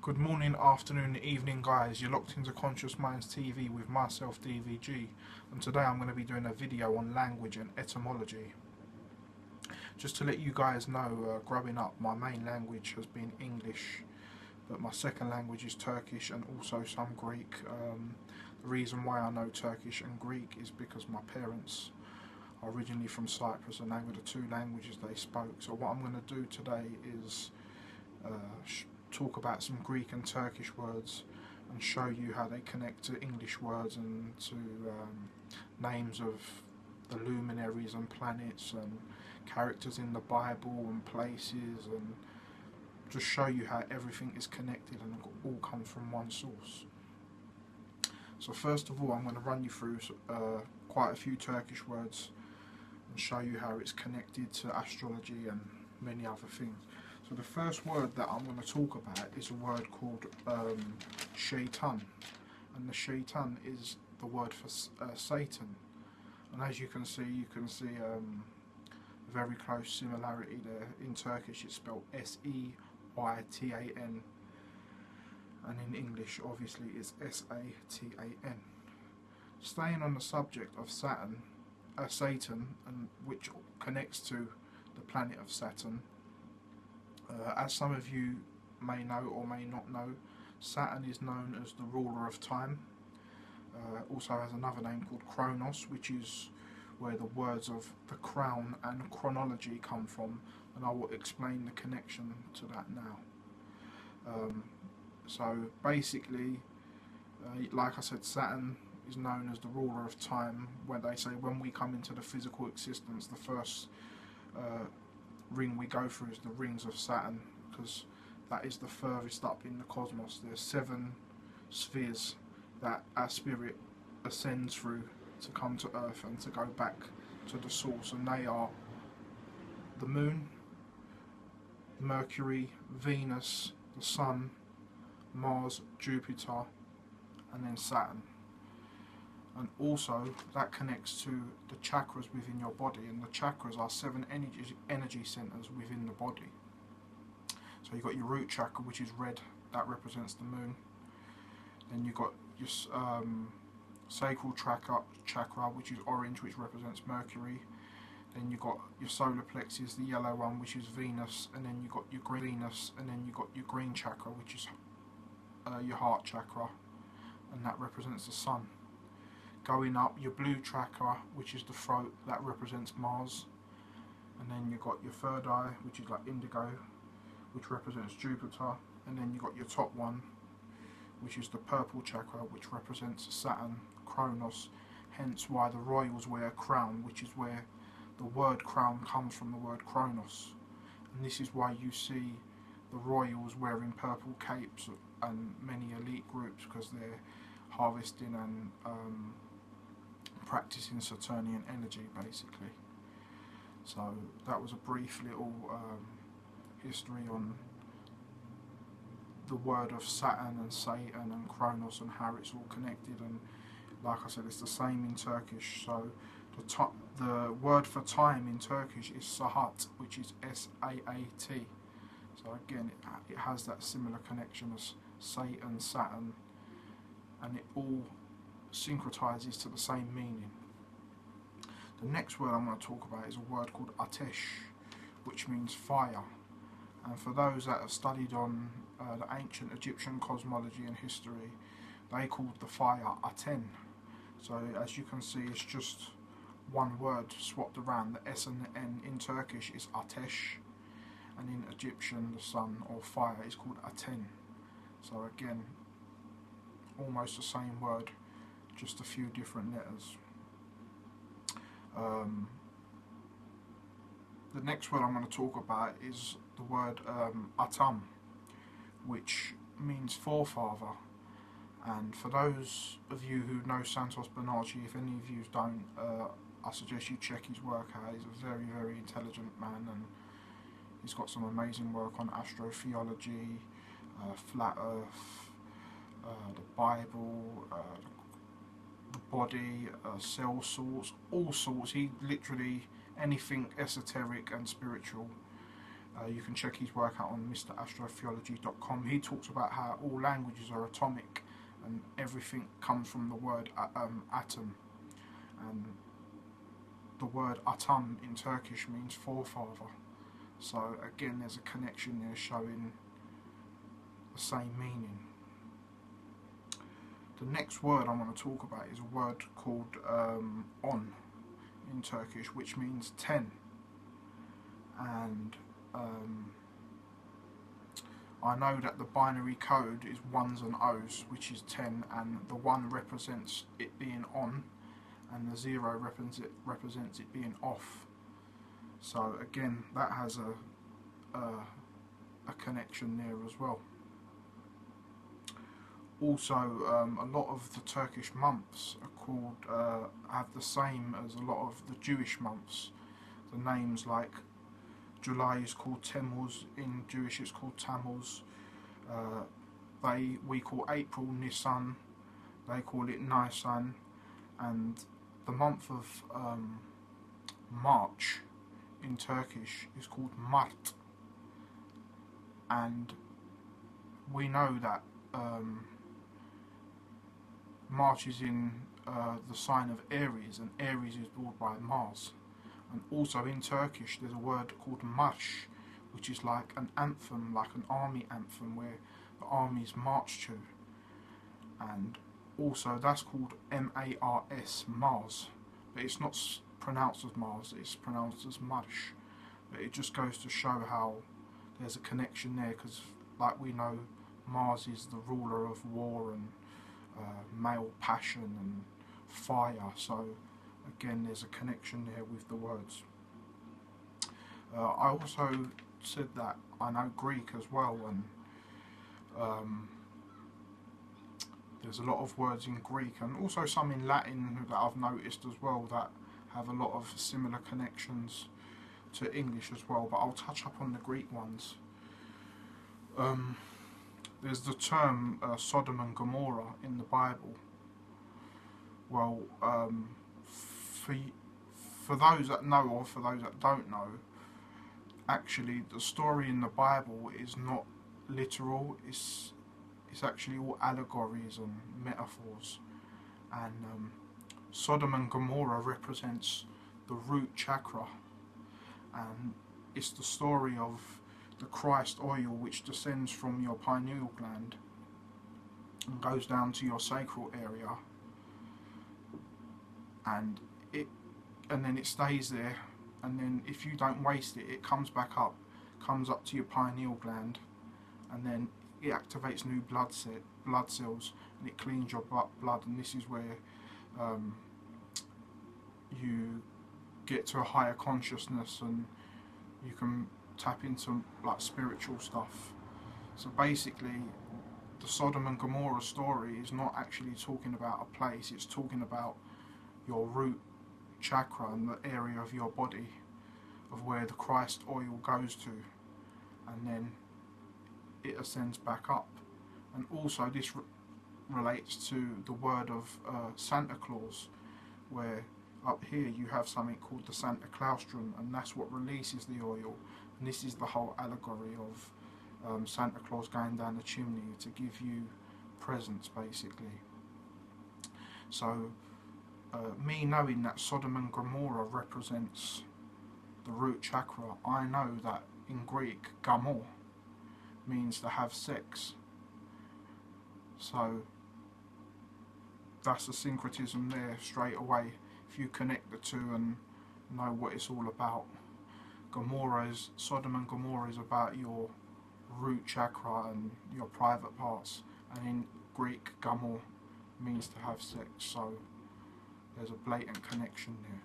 Good morning, afternoon, evening, guys. You're locked into Conscious Minds TV with myself, D.V.G, and today I'm going to be doing a video on language and etymology. Just to let you guys know, growing up, my main language has been English, but my second language is Turkish and also some Greek. The reason why I know Turkish and Greek is because my parents are originally from Cyprus and they were the two languages they spoke. So what I'm going to do today is talk about some Greek and Turkish words and show you how they connect to English words and to names of the luminaries and planets and characters in the Bible and places, and just show you how everything is connected and all comes from one source. So first of all, I'm going to run you through quite a few Turkish words and show you how it's connected to astrology and many other things. So the first word that I'm going to talk about is a word called shaitan, and the shaitan is the word for Satan. And as you can see a very close similarity there. In Turkish it's spelled S-E-Y-T-A-N, and in English obviously it's S-A-T-A-N. Staying on the subject of Satan, and which connects to the planet of Saturn, as some of you may know or may not know, Saturn is known as the ruler of time. Also has another name called Kronos, which is where the words of the crown and chronology come from, and I will explain the connection to that now. So basically, like I said, Saturn is known as the ruler of time, where they say when we come into the physical existence, the first ring we go through is the rings of Saturn, because that is the furthest up in the cosmos. There's 7 spheres that our spirit ascends through to come to Earth and to go back to the source, and they are the Moon, Mercury, Venus, the Sun, Mars, Jupiter, and then Saturn. And also that connects to the chakras within your body, and the chakras are 7 energy centers within the body. So you've got your root chakra, which is red, that represents the moon. Then you've got your sacral chakra, which is orange, which represents Mercury. Then you've got your solar plexus, the yellow one, which is Venus, and then you've got your green Venus, and then you've got your green chakra, which is your heart chakra, and that represents the sun. Going up, your blue chakra, which is the throat, that represents Mars. And then you've got your third eye, which is like indigo, which represents Jupiter. And then you've got your top one, which is the purple chakra, which represents Saturn, Kronos, hence why the royals wear a crown, which is where the word crown comes from, the word Kronos. And this is why you see the royals wearing purple capes and many elite groups, because they're harvesting and practicing Saturnian energy, basically. So that was a brief little history on the word of Saturn and Satan and Kronos and how it's all connected. And like I said, it's the same in Turkish. So the word for time in Turkish is saat, which is S-A-A-T. So again, it has that similar connection as Satan, Saturn, and it all syncretizes to the same meaning. The next word I'm going to talk about is a word called ateş, which means fire. And for those that have studied on the ancient Egyptian cosmology and history, they called the fire Aten. So as you can see, it's just one word swapped around. The S and the N in Turkish is ateş, and in Egyptian the sun or fire is called Aten. So again, almost the same word, just a few different letters. The next word I'm going to talk about is the word atam, which means forefather. And for those of you who know Santos Bonacci, if any of you don't, I suggest you check his work out. He's a very, very intelligent man, and he's got some amazing work on astrotheology, flat earth, the Bible, the body, cell sorts, all sorts. He literally, anything esoteric and spiritual, You can check his work out on mrastrotheology.com. He talks about how all languages are atomic and everything comes from the word atom. And the word atam in Turkish means forefather. So again, there's a connection there showing the same meaning. The next word I want to talk about is a word called on in Turkish, which means 10. And I know that the binary code is ones and O's, which is 10, and the 1 represents it being on, and the 0 represents it being off. So again, that has a connection there as well. Also, a lot of the Turkish months are called have the same as a lot of the Jewish months. The names like July is called Temmuz, in Jewish it's called Tammuz. We call April Nisan, they call it Nisan, and the month of March in Turkish is called Mart. And we know that March is in the sign of Aries, and Aries is ruled by Mars. And also in Turkish there's a word called marş, which is like an anthem, like an army anthem where the armies march to. And also that's called M-A-R-S, Mars. But it's not pronounced as Mars, it's pronounced as marş. But it just goes to show how there's a connection there, because like we know, Mars is the ruler of war and male passion and fire. So again, there's a connection there with the words. I also said that I know Greek as well, and there's a lot of words in Greek and also some in Latin that I've noticed as well that have a lot of similar connections to English as well, but I'll touch up on the Greek ones. There's the term Sodom and Gomorrah in the Bible. Well, for those that know or for those that don't know, actually the story in the Bible is not literal, it's actually all allegories and metaphors. And Sodom and Gomorrah represents the root chakra, and it's the story of the Christ oil which descends from your pineal gland and goes down to your sacral area, and then it stays there, and then if you don't waste it, it comes back up, comes up to your pineal gland, and then it activates new blood cells, and it cleans your blood, and this is where you get to a higher consciousness and you can tap into like spiritual stuff. So basically the Sodom and Gomorrah story is not actually talking about a place, it's talking about your root chakra and the area of your body of where the Christ oil goes to, and then it ascends back up. And also this relates to the word of Santa Claus, where up here you have something called the Santa Claustrum, and that's what releases the oil. And this is the whole allegory of Santa Claus going down the chimney to give you presents, basically. So me knowing that Sodom and Gomorrah represents the root chakra, I know that in Greek, gamo means to have sex. So that's a syncretism there straight away if you connect the two and know what it's all about. Sodom and Gomorrah is about your root chakra and your private parts, and in Greek, gamo means to have sex, so there's a blatant connection there.